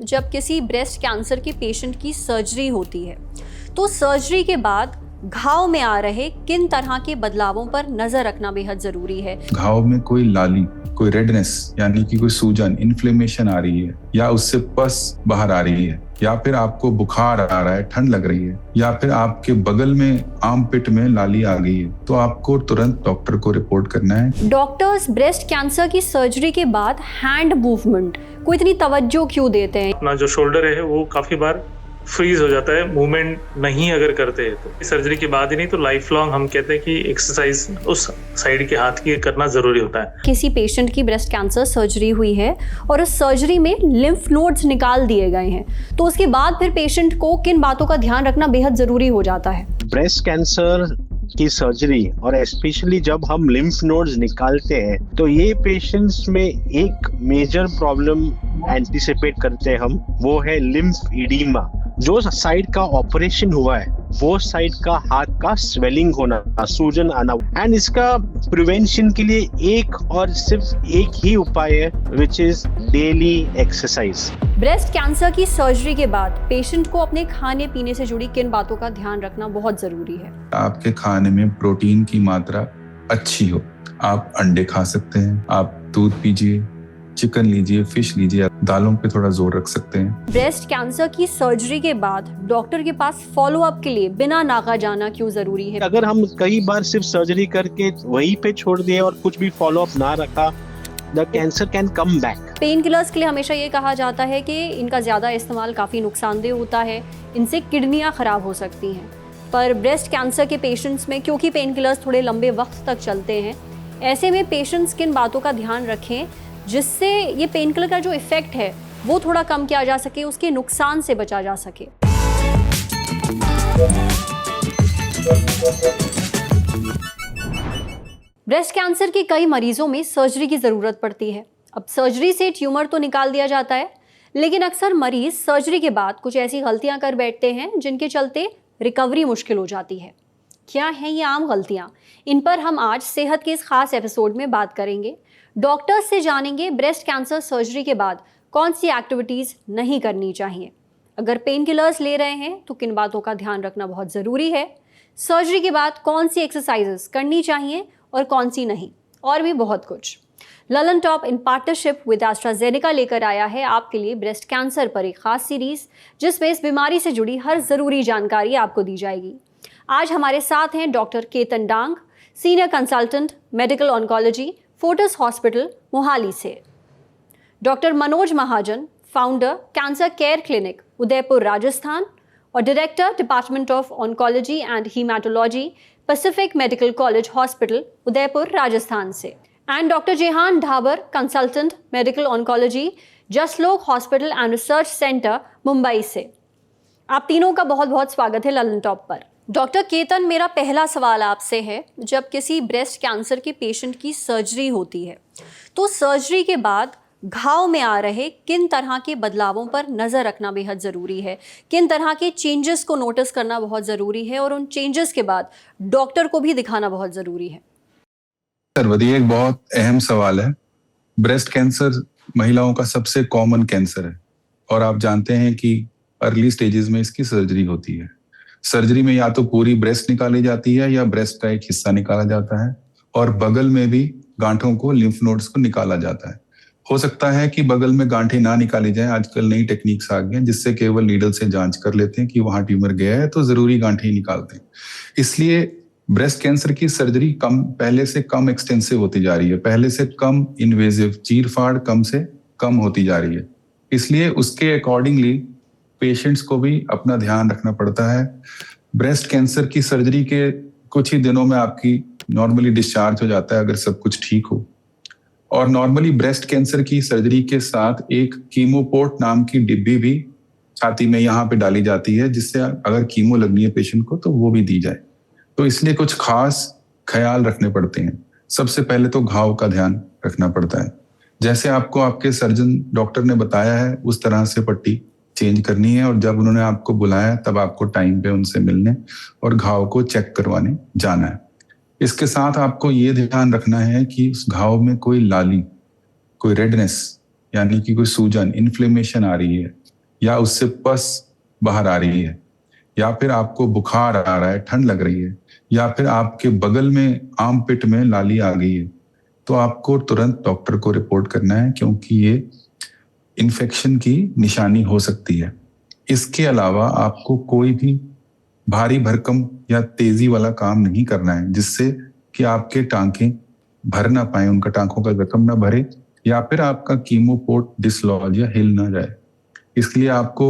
जब किसी breast cancer के पेशेंट की सर्जरी होती है तो सर्जरी के बाद घाव में आ रहे किन तरह के बदलावों पर नजर रखना बेहद जरूरी है। घाव में कोई लाली, कोई रेडनेस यानी कि कोई सूजन, इन्फ्लेमेशन आ रही है, या उससे पस बाहर आ रही है, या फिर आपको बुखार आ रहा है, ठंड लग रही है, या फिर आपके बगल में आर्मपिट में लाली आ गई है, तो आपको तुरंत डॉक्टर को रिपोर्ट करना है। डॉक्टर्स ब्रेस्ट कैंसर की सर्जरी के बाद हैंड मूवमेंट को इतनी तवज्जो क्यों देते हैं? अपना जो शोल्डर है वो काफी बार फ्रीज हो जाता है, मूवमेंट नहीं अगर करते हैं तो सर्जरी के बाद ही नहीं तो लाइफ लॉन्ग हम कहते हैं कि एक्सरसाइज उस साइड के हाथ की करना जरूरी होता है। किसी पेशेंट की ब्रेस्ट कैंसर सर्जरी हुई है और उस सर्जरी में लिम्फ नोड्स निकाल दिए गए हैं, तो उसके बाद फिर पेशेंट को किन बातों का ध्यान रखना बेहद जरूरी हो जाता है? ब्रेस्ट कैंसर की सर्जरी और स्पेशली जब हम लिम्फ नोड्स निकालते हैं तो ये पेशेंट्स में एक मेजर प्रॉब्लम एंटिसिपेट करते हैं हम, वो है लिम्फ इडीमा। जो साइड का ऑपरेशन हुआ है वो साइड का हाथ का स्वेलिंग होना, सूजन आना, एंड इसका प्रिवेंशन के लिए एक और सिर्फ एक ही उपाय है, which is daily exercise. Breast cancer की सर्जरी के बाद पेशेंट को अपने खाने पीने से जुड़ी किन बातों का ध्यान रखना बहुत जरूरी है? आपके खाने में प्रोटीन की मात्रा अच्छी हो। आप अंडे खा सकते हैं, आप दूध पीजिए, चिकन लीजिए, फिश लीजिए, दालों पे थोड़ा जोर रख सकते हैं। ब्रेस्ट कैंसर की सर्जरी के बाद डॉक्टर के पास फॉलो अप के लिए बिना नागा जाना क्यों जरूरी है? अगर हम कई बार सिर्फ सर्जरी करके वहीं पे छोड़ दिए और कुछ भी फॉलो अप ना रखा, the cancer can come back. Pain killers के लिए हमेशा ये कहा जाता है कि इनका ज्यादा इस्तेमाल काफी नुकसानदेह होता है, इनसे किडनियां खराब हो सकती हैं। पर ब्रेस्ट कैंसर के पेशेंट्स में क्योंकि पेन किलर्स थोड़े लंबे वक्त तक चलते हैं, ऐसे में पेशेंट्स किन बातों का ध्यान रखें जिससे ये पेन किलर का जो इफेक्ट है वो थोड़ा कम किया जा सके, उसके नुकसान से बचा जा सके? ब्रेस्ट कैंसर के कई मरीजों में सर्जरी की जरूरत पड़ती है। अब सर्जरी से ट्यूमर तो निकाल दिया जाता है, लेकिन अक्सर मरीज सर्जरी के बाद कुछ ऐसी गलतियां कर बैठते हैं जिनके चलते रिकवरी मुश्किल हो जाती है। क्या हैं ये आम गलतियां? इन पर हम आज सेहत के इस खास एपिसोड में बात करेंगे। डॉक्टर्स से जानेंगे ब्रेस्ट कैंसर सर्जरी के बाद कौन सी एक्टिविटीज़ नहीं करनी चाहिए। अगर पेन किलर्स ले रहे हैं तो किन बातों का ध्यान रखना बहुत ज़रूरी है। सर्जरी के बाद कौन सी एक्सरसाइजेस करनी चाहिए और कौन सी नहीं, और भी बहुत कुछ। Lalan top in partnership with AstraZeneca लेकर आया है आपके लिए ब्रेस्ट कैंसर पर एक खास सीरीज, जिसमें इस बीमारी से जुड़ी हर ज़रूरी जानकारी आपको दी जाएगी। आज हमारे साथ हैं doctor Ketan Dang, senior consultant medical oncology, Fortis hospital Mohali से, doctor Manoj Mahajan, founder cancer care clinic Udaipur Rajasthan और director department of oncology and hematology Pacific medical college hospital Udaipur Rajasthan से, and doctor Jehan Dhabar, consultant medical oncology Jaslok hospital and research centre Mumbai से। आप तीनों का बहुत बहुत स्वागत है ललन टॉप पर। डॉक्टर केतन, मेरा पहला सवाल आपसे है, जब किसी ब्रेस्ट कैंसर के पेशेंट की सर्जरी होती है तो सर्जरी के बाद घाव में आ रहे किन तरह के बदलावों पर नज़र रखना बेहद ज़रूरी है, किन तरह के चेंजेस को नोटिस करना बहुत ज़रूरी है और उन चेंजेस के बाद डॉक्टर को भी दिखाना बहुत ज़रूरी है? सर, ये एक बहुत अहम सवाल है। ब्रेस्ट कैंसर महिलाओं का सबसे कॉमन कैंसर है और आप जानते हैं कि अर्ली स्टेजेस में इसकी सर्जरी होती है। सर्जरी में या तो पूरी ब्रेस्ट निकाली जाती है या ब्रेस्ट का एक हिस्सा निकाला जाता है, और बगल में भी गांठों को, लिम्फ नोड्स को निकाला जाता है। हो सकता है कि बगल में गांठें ना निकाली जाए, आजकल नई टेक्निक्स आ गई हैं जिससे केवल नीडल से जांच कर लेते हैं कि वहां ट्यूमर गया है तो जरूरी गांठें निकालते हैं। इसलिए ब्रेस्ट कैंसर की सर्जरी पहले से कम एक्सटेंसिव होती जा रही है, पहले से कम इन्वेजिव, चीरफाड़ कम से कम होती जा रही है। इसलिए उसके अकॉर्डिंगली पेशेंट्स को भी अपना ध्यान रखना पड़ता है। ब्रेस्ट कैंसर की सर्जरी के कुछ ही दिनों में आपकी नॉर्मली डिस्चार्ज हो जाता है अगर सब कुछ ठीक हो। और नॉर्मली ब्रेस्ट कैंसर की सर्जरी के साथ एक कीमोपोर्ट नाम की डिब्बी भी छाती में यहाँ पे डाली जाती है, जिससे अगर कीमो लगनी है पेशेंट को तो वो भी दी जाए। तो इसलिए कुछ खास ख्याल रखने पड़ते हैं। सबसे पहले तो घाव का ध्यान रखना पड़ता है। जैसे आपको आपके सर्जन डॉक्टर ने बताया है उस तरह से पट्टी चेंज करनी है, और जब उन्होंने आपको बुलाया तब आपको टाइम पे उनसे मिलने और घाव को चेक करवाने जाना है। इसके साथ आपको ये ध्यान रखना है कि उस घाव में कोई लाली, कोई रेडनेस यानी कि कोई सूजन, इन्फ्लेमेशन आ रही है, या उससे पस बाहर आ रही है, या फिर आपको बुखार आ रहा है, ठंड लग रही है, या फिर आपके बगल में आर्म पिट में लाली आ गई है, तो आपको तुरंत डॉक्टर को रिपोर्ट करना है, क्योंकि ये इन्फेक्शन की निशानी हो सकती है। इसके अलावा आपको कोई भी भारी भरकम या तेजी वाला काम नहीं करना है, जिससे कि आपके टांके भर ना पाए, उनका टांकों का जख्म ना भरे, या फिर आपका कीमोपोर्ट डिसलॉज या हिल ना जाए। इसलिए आपको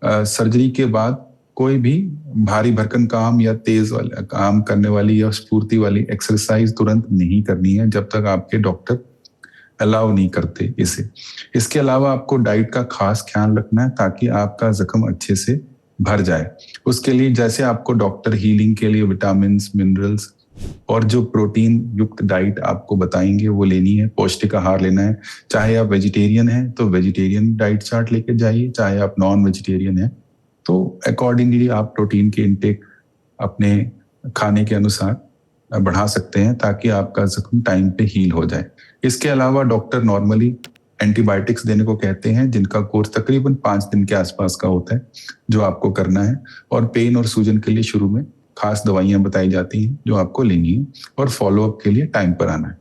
सर्जरी के बाद कोई भी भारी भरकम काम या तेज वाला काम करने वाली या स्फूर्ति वाली एक्सरसाइज तुरंत नहीं करनी है, जब तक आपके डॉक्टर अलाउ नहीं करते इसे। इसके अलावा आपको डाइट का खास ख्याल रखना है, ताकि आपका जख्म अच्छे से भर जाए। उसके लिए जैसे आपको डॉक्टर हीलिंग के लिए विटामिन, मिनरल्स और जो प्रोटीन युक्त डाइट आपको बताएंगे वो लेनी है, पौष्टिक आहार लेना है। चाहे आप वेजिटेरियन हैं तो वेजिटेरियन डाइट चार्ट लेके जाइए, चाहे आप नॉन वेजिटेरियन हैं तो अकॉर्डिंगली आप प्रोटीन के इनटेक अपने खाने के अनुसार बढ़ा सकते हैं, ताकि आपका जख्म टाइम पे हील हो जाए। इसके अलावा डॉक्टर नॉर्मली एंटीबायोटिक्स देने को कहते हैं, जिनका कोर्स तकरीबन 5 दिन के आसपास का होता है, जो आपको करना है। और पेन और सूजन के लिए शुरू में खास दवाइयां बताई जाती हैं जो आपको लेनी है, और फॉलोअप के लिए टाइम पर आना है।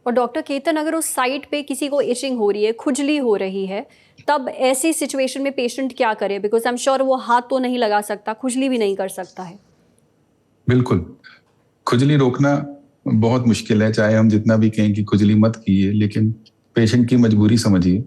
और डॉक्टर केतन, अगर उस साइट पे किसी को इचिंग हो रही है, खुजली हो रही है, तब ऐसी सिचुएशन में पेशेंट क्या करे? बिकॉज आई एम श्योर वो हाथ तो नहीं लगा सकता, खुजली भी नहीं कर सकता है। बिल्कुल, खुजली रोकना बहुत मुश्किल है, चाहे हम जितना भी कहें कि खुजली मत कीजिए, लेकिन पेशेंट की मजबूरी समझिए।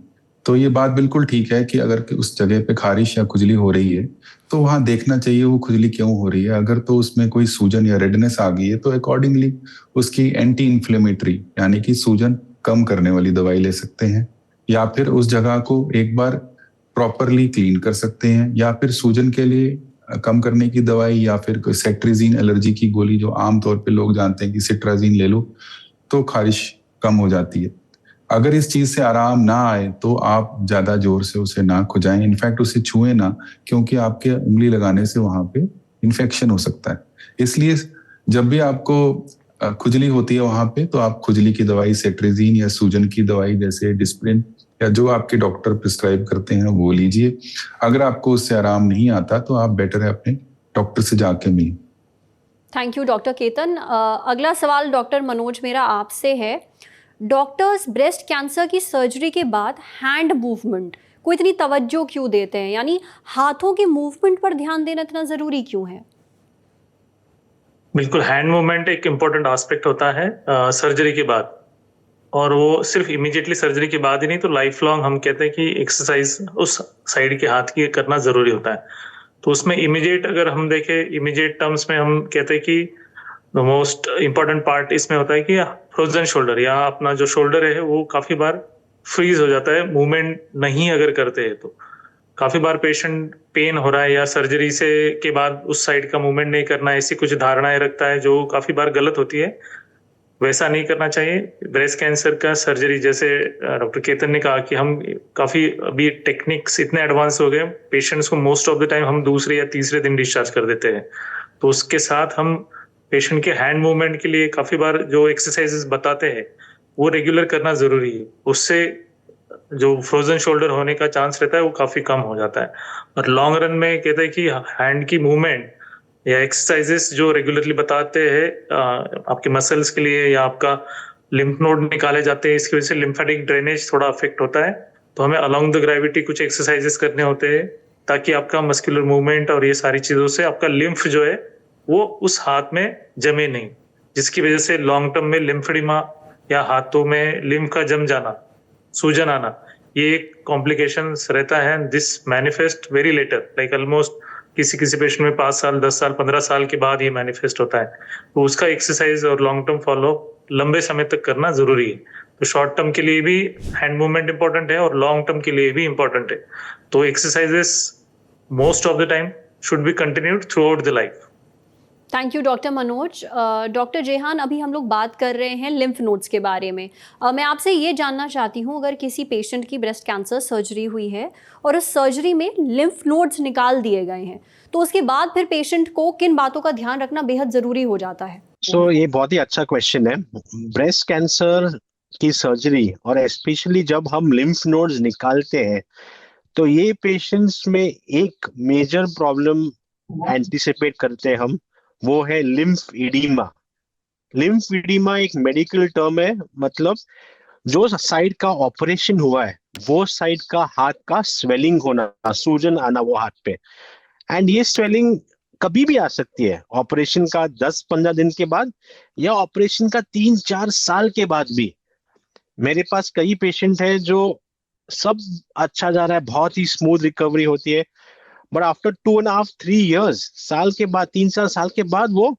तो ये बात बिल्कुल ठीक है कि अगर उस जगह पे खारिश या खुजली हो रही है तो वहां देखना चाहिए वो खुजली क्यों हो रही है। अगर तो उसमें कोई सूजन या रेडनेस आ गई है तो अकॉर्डिंगली उसकी एंटी इन्फ्लेमेटरी यानी कि सूजन कम करने वाली दवाई ले सकते हैं, या फिर उस जगह को एक बार प्रॉपरली क्लीन कर सकते हैं, या फिर सूजन के लिए कम करने की दवाई या फिर सेट्राजीन एलर्जी की गोली जो आमतौर पे लोग जानते हैं कि सिट्राजीन ले लो तो खारिश कम हो जाती है। अगर इस चीज से आराम ना आए तो आप ज्यादा जोर से उसे ना खुजाएं, इनफैक्ट उसे छुएं ना, क्योंकि आपके उंगली लगाने से वहां पे इन्फेक्शन हो सकता है। इसलिए जब भी आपको खुजली होती है वहां पे तो आप खुजली की दवाई सेट्राजीन या सूजन की दवाई जैसे डिस्प्रिन या जो आपके डॉक्टर प्रिस्क्राइब करते हैं वो लीजिए। अगर आपको उससे आराम नहीं आता तो आप बेटर है अपने डॉक्टर से जाके मिलें। Thank you doctor Ketan. अगला सवाल डॉक्टर मनोज मेरा आपसे है। डॉक्टर्स ब्रेस्ट कैंसर की सर्जरी के बाद हैंड मूवमेंट को इतनी तवज्जो क्यों देते हैं, यानी हाथों के मूवमेंट पर ध्यान देना इतना जरूरी क्यों है? बिल्कुल, हैंड मूवमेंट एक इम्पोर्टेंट एस्पेक्ट होता है सर्जरी के बाद, और वो सिर्फ इमीडिएटली सर्जरी के बाद ही नहीं तो लाइफ लॉन्ग हम कहते हैं कि एक्सरसाइज उस साइड के हाथ की करना जरूरी होता है। तो उसमें इमीडिएट अगर हम देखें, इमीडिएट टर्म्स में हम कहते हैं कि द मोस्ट इम्पोर्टेंट पार्ट इसमें होता है कि फ्रोजन शोल्डर या अपना जो शोल्डर है वो काफी बार फ्रीज हो जाता है, मूवमेंट नहीं अगर करते हैं तो। काफी बार पेशेंट पेन हो रहा है या सर्जरी से के बाद उस साइड का मूवमेंट नहीं करना, ऐसी कुछ धारणाएं रखता है जो काफी बार गलत होती है। वैसा नहीं करना चाहिए। ब्रेस्ट कैंसर का सर्जरी जैसे डॉक्टर केतन ने कहा कि हम काफी अभी टेक्निक्स इतने एडवांस हो गए, पेशेंट्स को मोस्ट ऑफ द टाइम हम दूसरे या तीसरे दिन डिस्चार्ज कर देते हैं। तो उसके साथ हम पेशेंट के हैंड मूवमेंट के लिए काफी बार जो एक्सरसाइजेस बताते हैं वो रेगुलर करना जरूरी है। उससे जो फ्रोजन शोल्डर होने का चांस रहता है वो काफी कम हो जाता है। और लॉन्ग रन में कहते हैं कि हैंड की मूवमेंट या एक्सरसाइजेस जो रेगुलरली बताते हैं आपके मसल्स के लिए या आपका लिम्फ नोड निकाले जाते हैं, इसकी वजह से लिम्फेटिक ड्रेनेज थोड़ा अफेक्ट होता है। तो हमें अलोंग द ग्रेविटी कुछ एक्सरसाइजेस करने होते हैं ताकि आपका मस्कुलर मूवमेंट और ये सारी चीजों से आपका लिम्फ जो है वो उस हाथ में जमे नहीं, जिसकी वजह से लॉन्ग टर्म में लिम्फेडिमा या हाथों में लिम्फ का जम जाना, सूजन आना, ये एक कॉम्प्लिकेशन रहता है। This manifest very later, like almost किसी किसी पेशेंट में 5 साल 10 साल 15 साल के बाद ये मैनिफेस्ट होता है। तो उसका एक्सरसाइज और लॉन्ग टर्म फॉलो लंबे समय तक करना जरूरी है। तो शॉर्ट टर्म के लिए भी हैंड मूवमेंट इंपॉर्टेंट है और लॉन्ग टर्म के लिए भी इंपॉर्टेंट है। तो exercises most of the time should be continued through out the life. Thank you doctor Manoj. Doctor Jehan, अभी हम लोग बात कर रहे हैं लिम्फ नोड्स के बारे में। मैं आपसे ये जानना चाहती हूँ, अगर किसी पेशेंट की ब्रेस्ट कैंसर सर्जरी हुई है और उस सर्जरी में लिम्फ नोड्स निकाल दिए गए हैं, तो उसके बाद फिर पेशेंट को किन बातों का ध्यान रखना बेहद ज़रूरी हो जाता है? ये बहुत ही अच्छा क्वेश्चन है। ब्रेस्ट कैंसर की सर्जरी और स्पेशली जब हम लिम्फ नोड्स निकालते हैं तो ये पेशेंट्स में एक मेजर प्रॉब्लम एंटिसिपेट करते हैं हम, वो है लिम्फ इडीमा। लिम्फ इडीमा एक मेडिकल टर्म है, मतलब जो साइड का ऑपरेशन हुआ है वो साइड का हाथ का स्वेलिंग होना, सूजन आना वो हाथ पे। एंड ये स्वेलिंग कभी भी आ सकती है, ऑपरेशन का 10-15 दिन के बाद या ऑपरेशन का 3-4 साल के बाद भी। मेरे पास कई पेशेंट है जो सब अच्छा जा रहा है, बहुत ही स्मूथ रिकवरी होती है, बट आफ्टर 2.5-3 years, साल के बाद, 3-4 साल के बाद वो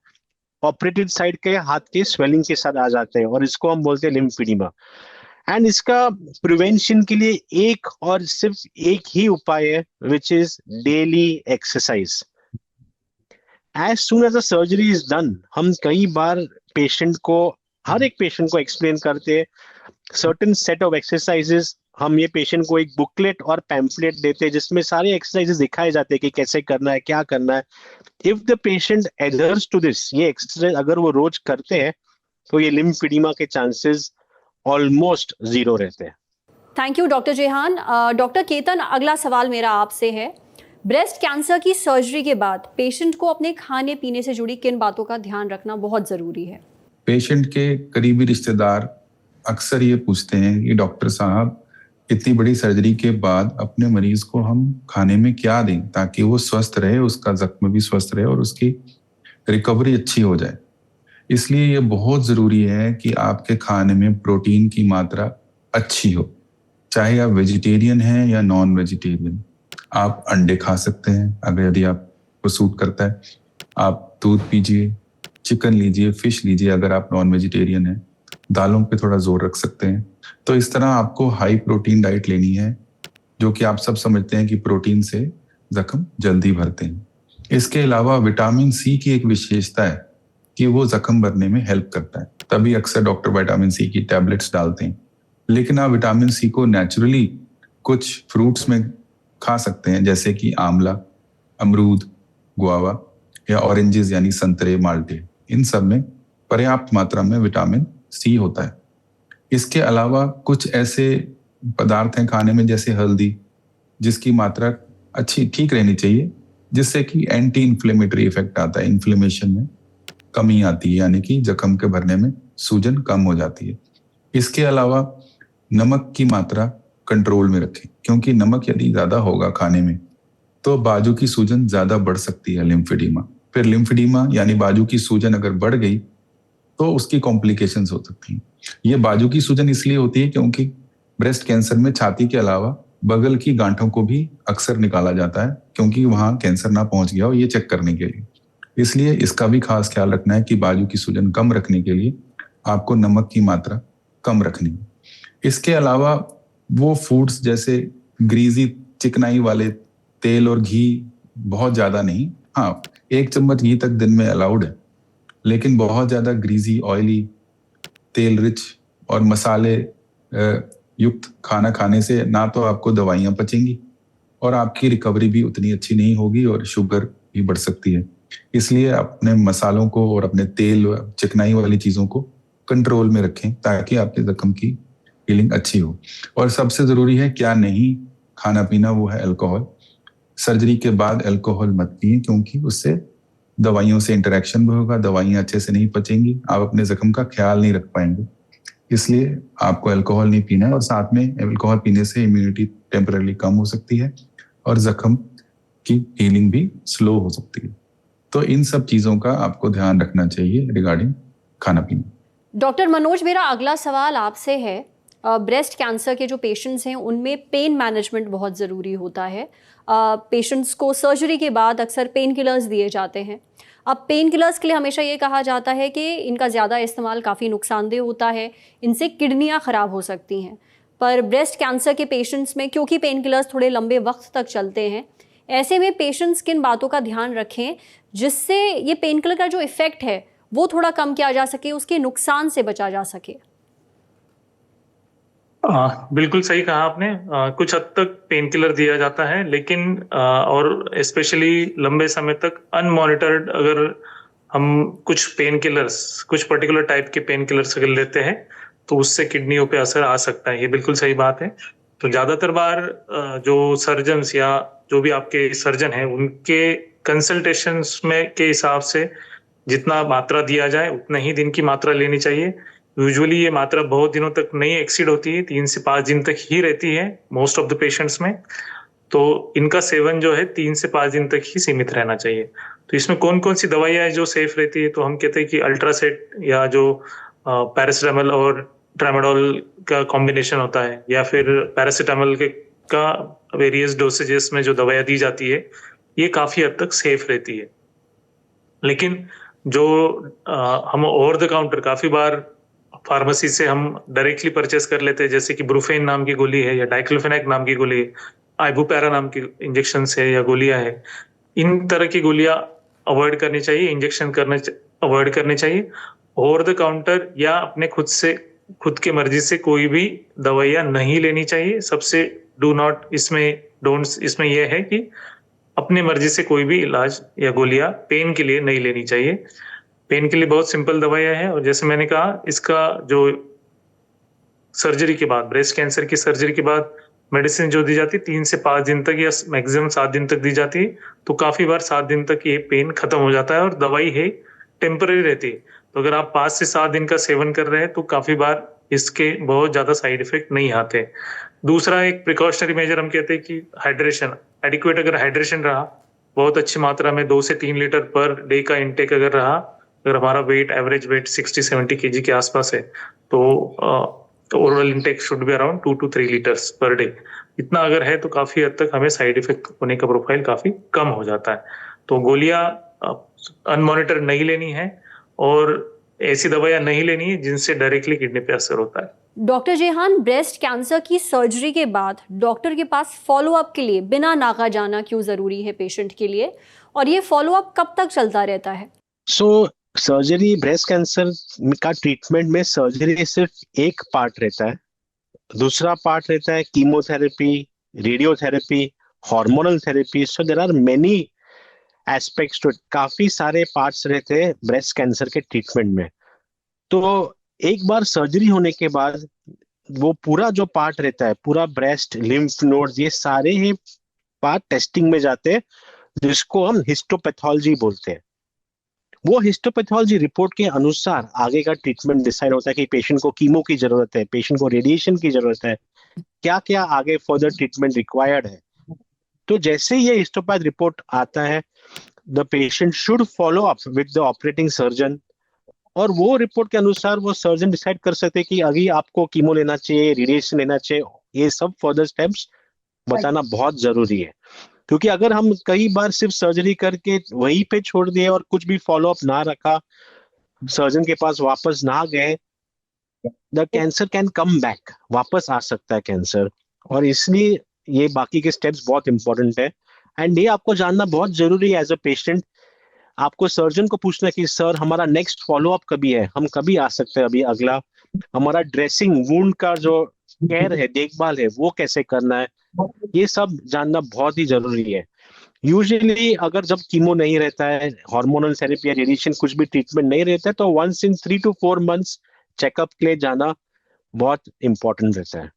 ऑपरेटेड साइड के हाथ के स्वेलिंग के साथ आ जाते हैं, और इसको हम बोलते हैं लिम्फेडिमा। एंड इसका प्रिवेंशन के लिए एक और सिर्फ एक ही उपाय है, which is daily exercise. As soon as the surgery is done, हम कई बार हर एक पेशेंट को एक्सप्लेन करते हैं सर्टेन सेट ऑफ एक्सरसाइजेस। हम ये पेशेंट को एक बुकलेट और पैम्फलेट देते हैं जिसमें सारे एक्सरसाइजेस दिखाए जाते हैं कि कैसे करना है, क्या करना है। If the patient adheres to this, ये एक्सरसाइज अगर वो रोज करते हैं, तो ये लिम्फेडिमा के चांसेस ऑलमोस्ट 0 रहते हैं। Thank you doctor Jehan. Doctor Ketan, अगला सवाल मेरा आपसे है, ब्रेस्ट कैंसर की सर्जरी के बाद पेशेंट को अपने खाने पीने से जुड़ी किन बातों का ध्यान रखना बहुत ज़रूरी है? पेशेंट के करीबी रिश्तेदार अक्सर ये पूछते हैं कि डॉक्टर साहब, इतनी बड़ी सर्जरी के बाद अपने मरीज को हम खाने में क्या दें ताकि वो स्वस्थ रहे, उसका जख्म भी स्वस्थ रहे और उसकी रिकवरी अच्छी हो जाए। इसलिए ये बहुत ज़रूरी है कि आपके खाने में प्रोटीन की मात्रा अच्छी हो, चाहे आप वेजिटेरियन हैं या नॉन वेजिटेरियन। आप अंडे खा सकते हैं अगर यदि आपको सूट करता है, आप दूध पीजिए, चिकन लीजिए, फिश लीजिए अगर आप नॉन वेजिटेरियन हैं, दालों पे थोड़ा जोर रख सकते हैं। तो इस तरह आपको हाई प्रोटीन डाइट लेनी है, जो कि आप सब समझते हैं कि प्रोटीन से जख्म जल्दी भरते हैं। इसके अलावा विटामिन सी की एक विशेषता है कि वो जख्म भरने में हेल्प करता है, तभी अक्सर डॉक्टर विटामिन सी की टैबलेट्स डालते हैं। लेकिन आप विटामिन सी को नेचुरली कुछ फ्रूट्स में खा सकते हैं, जैसे कि आंवला, अमरूद, गुआवा या ऑरेंजेस यानी संतरे, माल्टे। इन सब में पर्याप्त मात्रा में विटामिन सी होता है। इसके अलावा कुछ ऐसे पदार्थ हैं खाने में जैसे हल्दी, जिसकी मात्रा अच्छी ठीक रहनी चाहिए, जिससे कि एंटी इन्फ्लेमेटरी इफेक्ट आता है, इन्फ्लेमेशन में कमी आती है, यानी कि जख्म के भरने में सूजन कम हो जाती है। इसके अलावा नमक की मात्रा कंट्रोल में रखें, क्योंकि नमक यदि ज्यादा होगा खाने में तो बाजू की सूजन ज्यादा बढ़ सकती है, लिम्फेडिमा। फिर लिम्फेडिमा यानी बाजू की सूजन अगर बढ़ गई तो उसकी कॉम्प्लिकेशंस हो सकती हैं। ये बाजू की सूजन इसलिए होती है क्योंकि ब्रेस्ट कैंसर में छाती के अलावा बगल की गांठों को भी अक्सर निकाला जाता है, क्योंकि वहां कैंसर ना पहुंच गया हो, ये चेक करने के लिए। इसलिए इसका भी खास ख्याल रखना है कि बाजू की सूजन कम रखने के लिए आपको नमक की मात्रा कम रखनी है। इसके अलावा वो फूड्स जैसे ग्रीजी, चिकनाई वाले तेल और घी बहुत ज्यादा नहीं, हाँ 1 चम्मच घी तक दिन में अलाउड है, लेकिन बहुत ज्यादा ग्रीजी, ऑयली, तेल रिच और मसाले युक्त खाना खाने से ना तो आपको दवाइयां पचेंगी और आपकी रिकवरी भी उतनी अच्छी नहीं होगी और शुगर भी बढ़ सकती है। इसलिए अपने मसालों को और अपने तेल, चिकनाई वाली चीजों को कंट्रोल में रखें ताकि आपके जख्म की हीलिंग अच्छी हो। और सबसे जरूरी है क्या नहीं खाना पीना, वो है अल्कोहल। सर्जरी के बाद अल्कोहल मत पिए, क्योंकि उससे दवाइयों से इंटरेक्शन भी होगा, दवाइयां अच्छे से नहीं पचेंगी, आप अपने जख्म का ख्याल नहीं रख पाएंगे। इसलिए आपको अल्कोहल नहीं पीना है, और साथ में अल्कोहल पीने से इम्यूनिटी टेम्पररी कम हो सकती है और जख्म की हीलिंग भी स्लो हो सकती है। तो इन सब चीजों का आपको ध्यान रखना चाहिए रिगार्डिंग खाना पीना। डॉक्टर मनोज, मेरा अगला सवाल आपसे है, ब्रेस्ट कैंसर के जो पेशेंट्स हैं उनमें पेन मैनेजमेंट बहुत ज़रूरी होता है। पेशेंट्स को सर्जरी के बाद अक्सर पेन किलर्स दिए जाते हैं। अब पेन किलर्स के लिए हमेशा ये कहा जाता है कि इनका ज़्यादा इस्तेमाल काफ़ी नुकसानदेह होता है, इनसे किडनियाँ ख़राब हो सकती हैं। पर ब्रेस्ट कैंसर के पेशेंट्स में क्योंकि पेन किलर्स थोड़े लंबे वक्त तक चलते हैं, ऐसे में पेशेंट्स किन बातों का ध्यान रखें जिससे ये पेन किलर का जो इफ़ेक्ट है वो थोड़ा कम किया जा सके, उसके नुकसान से बचा जा सके? बिल्कुल सही कहा आपने। कुछ हद तक पेन किलर दिया जाता है, लेकिन और स्पेशली लंबे समय तक अनमॉनिटर्ड अगर हम कुछ पेन किलर्स, कुछ पर्टिकुलर टाइप के पेन किलर्स अगर लेते हैं तो उससे किडनियों पे असर आ सकता है। ये बिल्कुल सही बात है। तो ज्यादातर बार जो सर्जन्स या जो भी आपके सर्जन हैं उनके कंसल्टेशंस में के हिसाब से जितना मात्रा दिया जाए उतना ही दिन की मात्रा लेनी चाहिए। यूजुअली ये मात्रा बहुत दिनों तक नहीं एक्सीड होती है, 3 से 5 दिन तक ही रहती है मोस्ट ऑफ द पेशेंट्स में। तो इनका सेवन जो है 3 से 5 दिन तक ही सीमित रहना चाहिए। तो इसमें कौन कौन सी दवाइयाँ हैं जो सेफ रहती है, तो हम कहते हैं कि अल्ट्रासेट या जो पैरासिटामोल और ट्रामाडोल का कॉम्बिनेशन होता है, या फिर पैरासिटामोल का वेरियस डोसेजेस में जो दवाइयाँ दी जाती है, ये काफी हद तक सेफ रहती है। लेकिन जो हम ओवर द काउंटर काफी बार फार्मेसी से हम डायरेक्टली परचेस कर लेते हैं, जैसे कि ब्रूफेन नाम की गोली है या डाइक्लोफेनाक नाम की गोली है, आइबुपैरा नाम की इंजेक्शन है या गोलियां है, इन तरह की गोलियां अवॉइड करनी चाहिए, इंजेक्शन करने अवॉइड करनी चाहिए। ओवर द काउंटर या अपने खुद के मर्जी से कोई भी दवाइयां नहीं लेनी चाहिए। सबसे इसमें यह है कि अपने मर्जी से कोई भी इलाज या गोलियां पेन के लिए नहीं लेनी चाहिए। पेन के लिए बहुत सिंपल दवाइयां हैं, और जैसे मैंने कहा, इसका जो सर्जरी के बाद, ब्रेस्ट कैंसर की सर्जरी के बाद मेडिसिन जो दी जाती है 3 से 5 दिन तक या मैक्सिमम 7 दिन तक दी जाती है। तो काफी बार 7 दिन तक ये पेन खत्म हो जाता है और दवाई है टेम्पररी रहती है। तो अगर आप 5 से 7 दिन का सेवन कर रहे हैं तो काफी बार इसके बहुत ज्यादा साइड इफेक्ट नहीं आते। दूसरा एक प्रिकॉशनरी मेजर हम कहते हैं कि हाइड्रेशन, एडिक्वेट अगर हाइड्रेशन रहा, बहुत अच्छी मात्रा में 2 से 3 लीटर पर डे का इंटेक अगर रहा, अगर हमारा एवरेज वेट 60-70 kg के आसपास है, तो oral intake should be around 2 to 3 litres per day. इतना अगर है तो काफी हद तक हमें साइड इफेक्ट होने का प्रोफाइल काफी कम हो जाता है। तो गोलियां अनमॉनिटर नहीं लेनी है, और ऐसी दवाइयां नहीं लेनी है जिनसे डायरेक्टली किडनी पे असर होता है। डॉक्टर जेहान, ब्रेस्ट कैंसर की सर्जरी के बाद डॉक्टर के पास फॉलोअप के लिए बिना नागा जाना क्यों जरूरी है पेशेंट के लिए, और ये फॉलोअप कब तक चलता रहता है? सर्जरी, ब्रेस्ट कैंसर का ट्रीटमेंट में सर्जरी सिर्फ एक पार्ट रहता है। दूसरा पार्ट रहता है chemotherapy, radiotherapy, hormonal therapy. So there are many aspects to it. काफी सारे पार्ट्स रहते हैं ब्रेस्ट कैंसर के ट्रीटमेंट में। तो एक बार सर्जरी होने के बाद वो पूरा जो पार्ट रहता है, पूरा ब्रेस्ट, लिम्फ नोड्स, ये सारे ही पार्ट टेस्टिंग में जाते हैं, जिसको हम हिस्टोपैथोलॉजी बोलते हैं। वो हिस्टोपैथोलॉजी रिपोर्ट के अनुसार आगे का ट्रीटमेंट डिसाइड होता है कि पेशेंट को कीमो की जरूरत है, पेशेंट को रेडिएशन की जरूरत है, क्या क्या आगे फर्दर ट्रीटमेंट रिक्वायर्ड है। तो जैसे ही ये हिस्टोपैथ रिपोर्ट आता है, the patient should follow up with the operating surgeon, और वो रिपोर्ट के अनुसार वो सर्जन डिसाइड कर सकते हैं कि अभी आपको कीमो लेना चाहिए, रेडिएशन लेना चाहिए। ये सब फर्दर स्टेप्स बताना बहुत जरूरी है, क्योंकि अगर हम कई बार सिर्फ सर्जरी करके वहीं पे छोड़ दिए और कुछ भी फॉलो अप ना रखा, सर्जन के पास वापस ना गए, the cancer can come back, वापस आ सकता है कैंसर। और इसलिए ये बाकी के स्टेप्स बहुत इंपॉर्टेंट है, एंड ये आपको जानना बहुत जरूरी है एज अ पेशेंट। आपको सर्जन को पूछना कि सर हमारा नेक्स्ट फॉलो अप कभी है, हम कभी आ सकते हैं अभी अगला, हमारा ड्रेसिंग, वुंड का जो केयर है, देखभाल है, वो कैसे करना है, ये सब जानना बहुत ही जरूरी है। यूजुअली अगर जब कीमो नहीं रहता है, हार्मोनल थेरेपी या रेडिएशन कुछ भी ट्रीटमेंट नहीं रहता है, तो once in 3 to 4 months checkup के लिए जाना बहुत इंपॉर्टेंट रहता है।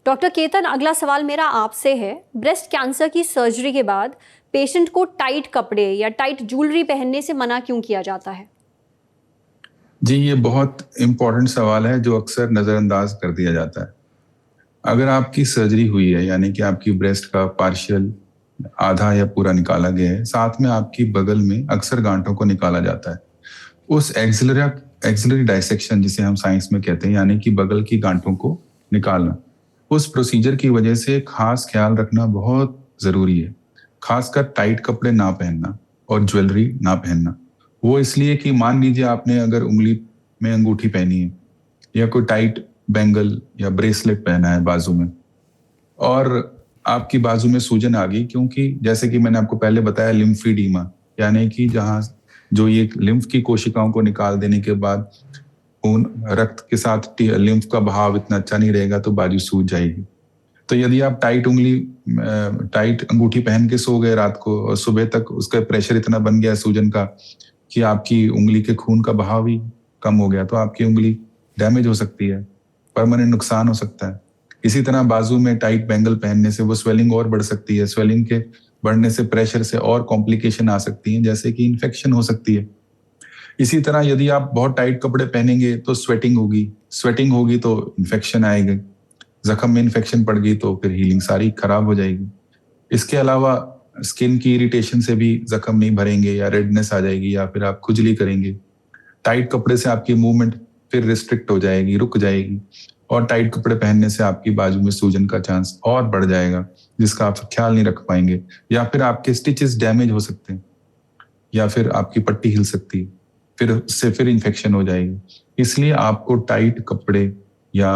डॉक्टर केतन, अगला सवाल मेरा आपसे है, ब्रेस्ट कैंसर की सर्जरी के बाद पेशेंट को टाइट कपड़े या टाइट ज्वेलरी पहनने से मना क्यों किया जाता है? जी, ये बहुत इम्पोर्टेंट सवाल है जो अक्सर नज़रअंदाज कर दिया जाता है। अगर आपकी सर्जरी हुई है, यानी कि आपकी ब्रेस्ट का पार्शियल आधा या पूरा निकाला गया है, साथ में आपकी बगल में अक्सर गांठों को निकाला जाता है। उस एक्सिलरी डाइसेक्शन जिसे हम साइंस में कहते हैं, यानी कि बगल की गांठों को निकालना, उस प्रोसीजर की वजह से खास ख्याल रखना बहुत जरूरी है। खासकर टाइट कपड़े ना पहनना और ज्वेलरी ना पहनना। वो इसलिए कि मान लीजिए आपने अगर उंगली में अंगूठी पहनी है या कोई टाइट बैंगल या ब्रेसलेट पहना है बाजू में, और आपकी बाजू में सूजन आ गई, क्योंकि जैसे कि मैंने आपको पहले बताया, लिम्फीडीमा, यानी कि जहाँ जो ये लिम्फ की कोशिकाओं को निकाल देने के बाद खून रक्त के साथ लिम्फ का बहाव इतना अच्छा नहीं रहेगा, तो बाजू सूज जाएगी। तो यदि आप टाइट अंगूठी पहन के सो गए रात को और सुबह तक उसका प्रेशर इतना बन गया सूजन का कि आपकी उंगली के खून का बहाव ही कम हो गया, तो आपकी उंगली डैमेज हो सकती है, परमानेंट नुकसान हो सकता है। इसी तरह बाजू में टाइट बैंगल पहनने से वो स्वेलिंग और बढ़ सकती है। स्वेलिंग के बढ़ने से प्रेशर से और कॉम्प्लिकेशन आ सकती हैं, जैसे कि इन्फेक्शन हो सकती है। इसी तरह यदि आप बहुत टाइट कपड़े पहनेंगे तो स्वेटिंग होगी तो इन्फेक्शन आएगा। जख्म में इन्फेक्शन पड़ गई तो फिर हीलिंग सारी खराब हो जाएगी। इसके अलावा स्किन की इरिटेशन से भी जख्म नहीं भरेंगे या रेडनेस आ जाएगी या फिर आप खुजली करेंगे। टाइट कपड़े से आपकी मूवमेंट फिर रिस्ट्रिक्ट हो जाएगी, रुक जाएगी, और टाइट कपड़े पहनने से आपकी बाजू में सूजन का चांस और बढ़ जाएगा, जिसका आप ख्याल नहीं रख पाएंगे, या फिर आपके स्टिचेस डैमेज हो सकते हैं, या फिर आपकी पट्टी हिल सकती है, फिर उससे फिर इन्फेक्शन हो जाएगी। इसलिए आपको टाइट कपड़े या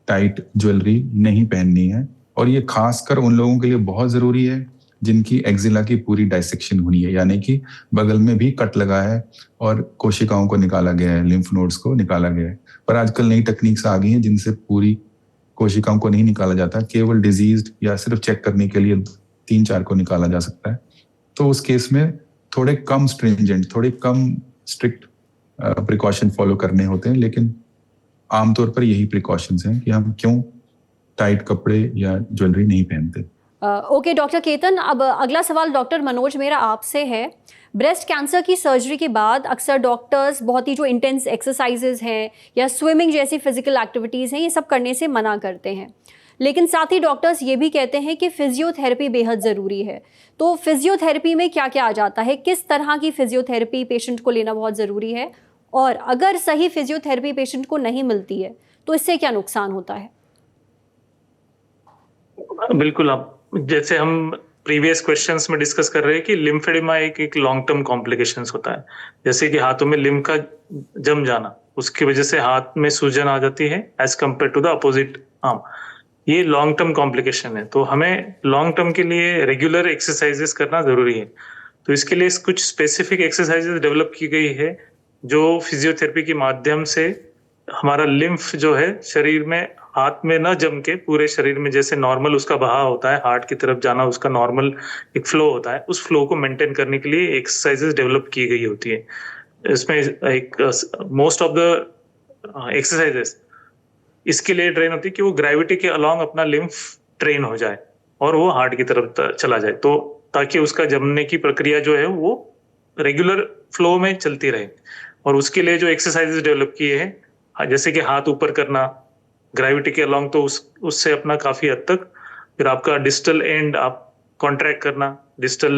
टाइट ज्वेलरी नहीं पहननी है, और ये खासकर उन लोगों के लिए बहुत जरूरी है जिनकी एक्जिला की पूरी डाइसेक्शन हुई है, यानी कि बगल में भी कट लगा है और कोशिकाओं को निकाला गया है, लिम्फ नोड्स को निकाला गया है। पर आजकल नई टेक्निक्स आ गई हैं जिनसे पूरी कोशिकाओं को नहीं निकाला जाता, केवल डिजीज्ड या सिर्फ चेक करने के लिए 3-4 को निकाला जा सकता है। तो उस केस में थोड़े कम स्ट्रिंजेंट, थोड़े कम स्ट्रिक्ट प्रिकॉशन फॉलो करने होते हैं, लेकिन आमतौर पर यही प्रिकॉशंस हैं कि हम क्यों टाइट कपड़े या ज्वेलरी नहीं पहनते। ओके डॉक्टर केतन, अब अगला सवाल डॉक्टर मनोज मेरा आपसे है। ब्रेस्ट कैंसर की सर्जरी के बाद अक्सर डॉक्टर्स बहुत ही जो इंटेंस एक्सरसाइजेज हैं या स्विमिंग जैसी फिजिकल एक्टिविटीज़ हैं, ये सब करने से मना करते हैं, लेकिन साथ ही डॉक्टर्स ये भी कहते हैं कि फिजियोथेरेपी बेहद ज़रूरी है। तो फिजियोथेरेपी में क्या क्या आ जाता है, किस तरह की फिजियोथेरेपी पेशेंट को लेना बहुत ज़रूरी है, और अगर सही फिजियोथेरेपी पेशेंट को नहीं मिलती है तो इससे क्या नुकसान होता है? बिल्कुल, आप जैसे हम प्रीवियस क्वेश्चंस में डिस्कस कर रहे हैं कि लिम्फेडिमा एक लॉन्ग टर्म कॉम्प्लिकेशंस होता है, जैसे कि हाथों में लिम्फ का जम जाना, उसकी वजह से हाथ में सूजन आ जाती है as compare to the opposite arm. ये लॉन्ग टर्म कॉम्प्लिकेशन है, तो हमें लॉन्ग टर्म के लिए रेगुलर एक्सरसाइजेस करना जरूरी है। तो इसके लिए कुछ स्पेसिफिक एक्सरसाइजेस डेवलप की गई है जो फिजियोथेरेपी के माध्यम से हमारा लिम्फ जो है शरीर में हाथ में न जम के पूरे शरीर में जैसे नॉर्मल उसका बहाव होता है, हार्ट की तरफ जाना उसका नॉर्मल एक फ्लो होता है, उस फ्लो को मेंटेन करने के लिए एक्सरसाइजेस डेवलप की गई होती है। इसमें एक मोस्ट ऑफ द एक्सरसाइजेस इसके लिए ट्रेन होती है कि वो ग्रेविटी के अलोंग अपना लिम्फ ट्रेन हो जाए और वो हार्ट की तरफ चला जाए, तो ताकि उसका जमने की प्रक्रिया जो है वो रेगुलर फ्लो में चलती रहे। और उसके लिए जो एक्सरसाइजेस डेवलप किए हैं, जैसे कि हाथ ऊपर करना ग्रेविटी के अलोंग, तो उससे अपना काफी हद तक, फिर आपका डिस्टल एंड आप कॉन्ट्रैक्ट करना, डिस्टल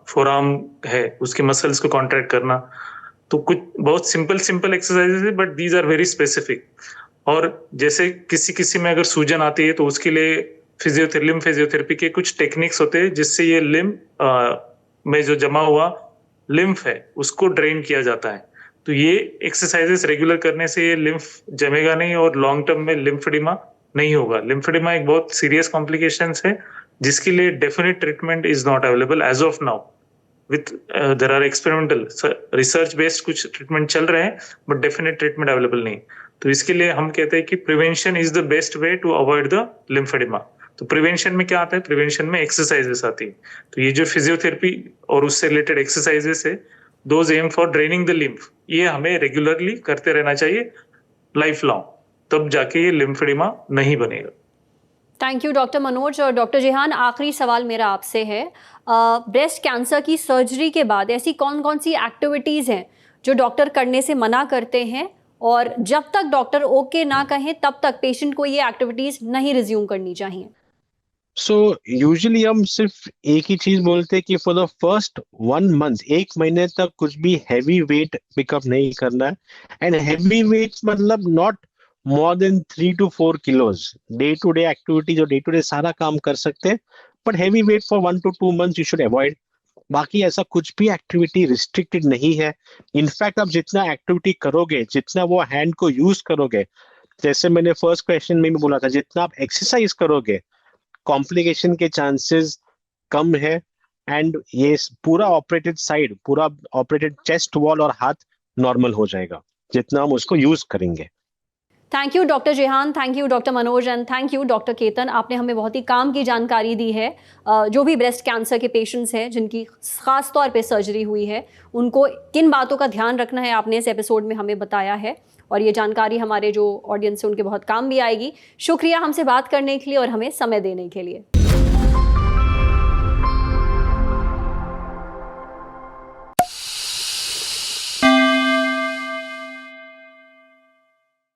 फोरआर्म है उसके मसल्स को कॉन्ट्रैक्ट करना। तो कुछ बहुत सिंपल एक्सरसाइजेस है, but these are very specific. और जैसे किसी में अगर सूजन आती है तो उसके लिए लिम्फ फिजियोथेरेपी के कुछ टेक्निक्स होते हैं जिससे ये लिम्फ में जो जमा हुआ लिम्फ है उसको ड्रेन किया जाता है। तो ये एक्सरसाइजेस रेगुलर करने से ये लिम्फ जमेगा नहीं और लॉन्ग टर्म में लिम्फेडिमा नहीं होगा। लिम्फेडिमा एक बहुत सीरियस कॉम्प्लिकेशंस है जिसके लिए definite treatment is not available as of now. With there are experimental research based कुछ ट्रीटमेंट चल रहे हैं, बट डेफिनेट ट्रीटमेंट अवेलेबल नहीं। तो इसके लिए हम कहते हैं कि prevention is the best way to avoid the lymphedema. तो प्रिवेंशन में क्या आता है? प्रिवेंशन में एक्सरसाइजेस आती है। तो ये जो फिजियोथेरेपी और उससे रिलेटेड एक्सरसाइजेस है, those aim for draining the lymph, ये हमें रेगुलरली करते रहना चाहिए लाइफ लॉन्ग, तब जाके ये लिम्फेडिमा नहीं बनेगा। Thank you doctor Manoj. और डॉक्टर जेहान, आखिरी सवाल मेरा आपसे है, ब्रेस्ट कैंसर की सर्जरी के बाद ऐसी कौन कौन सी एक्टिविटीज़ हैं जो डॉक्टर करने से मना करते हैं, और जब तक डॉक्टर ओके ना कहें तब तक पेशेंट को ये एक्टिविटीज़ नहीं रिज्यूम करनी चाहिए? सो यूजुअली हम सिर्फ एक ही चीज बोलते हैं कि फॉर द फर्स्ट 1 मंथ, 1 महीने तक कुछ भी हैवी वेट पिकअप नहीं करना है। एंड हैवी वेट मतलब not more than 3 to 4 kilos. Day to day activity जो डे टू डे सारा काम कर सकते हैं, but heavy weight for 1 to 2 months you should avoid. बाकी ऐसा कुछ भी एक्टिविटी रिस्ट्रिक्टेड नहीं है। इनफैक्ट आप जितना एक्टिविटी करोगे, जितना वो हैंड को यूज करोगे, जैसे मैंने फर्स्ट क्वेश्चन में भी बोला था, जितना आप एक्सरसाइज करोगे कॉम्प्लिकेशन के चांसेस कम है। एंड ये पूरा ऑपरेटेड साइड, पूरा ऑपरेटेड चेस्ट वॉल और हाथ नॉर्मल हो जाएगा जितना हम उसको यूज करेंगे। Thank you doctor Jehan, thank you doctor Manoj and thank you doctor Ketan. आपने हमें बहुत ही काम की जानकारी दी है। जो भी ब्रेस्ट कैंसर के पेशेंट्स हैं जिनकी खास तौर पे सर्जरी हुई है, उनको किन बातों का ध्यान रखना है आपने इस एपिसोड में हमें बताया है, और ये जानकारी हमारे जो ऑडियंस है उनके बहुत काम भी आएगी। शुक्रिया हमसे बात करने के लिए और हमें समय देने के लिए।